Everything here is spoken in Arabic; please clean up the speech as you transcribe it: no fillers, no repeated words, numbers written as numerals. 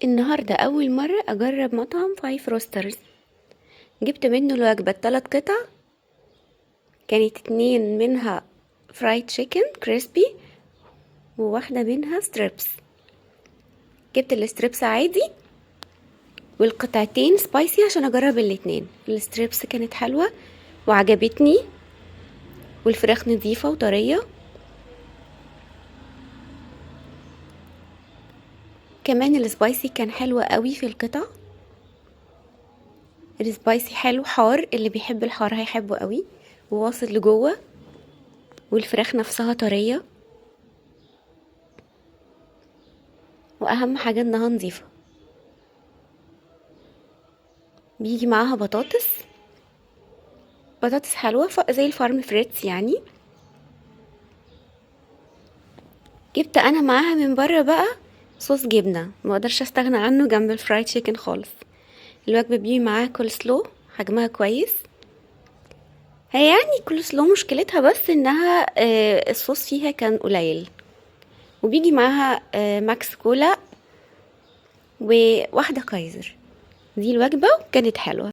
النهاردة أول مرة أجرب مطعم فايف روسترز. جبت منه الوجبة 3 قطع، كانت 2 منها فرايد تشيكن كريسبي وواحدة منها ستريبس. جبت الستريبس عادي والقطعتين سبايسي عشان أجرب الاتنين. الستريبس كانت حلوة وعجبتني، والفراخ نظيفة وطرية. كمان السبايسي كان حلو قوي في القطع. السبايسي حلو حار، اللي بيحب الحار هيحبه قوي وواصل لجوه، والفراخ نفسها طرية، واهم حاجة انها نظيفة. بيجي معاها بطاطس حلوة زي الفارم فريتس يعني. جبت انا معاها من بره بقى صوص جبنة، ما اقدرش استغنى عنه جنب الفرايد تشيكن خالص. الوجبة بيجي معاها كول سلو حجمها كويس. هي يعني كول سلو مشكلتها بس انها الصوص فيها كان قليل. وبيجي معاها ماكس كولا وواحدة كايزر. دي الوجبة كانت حلوة.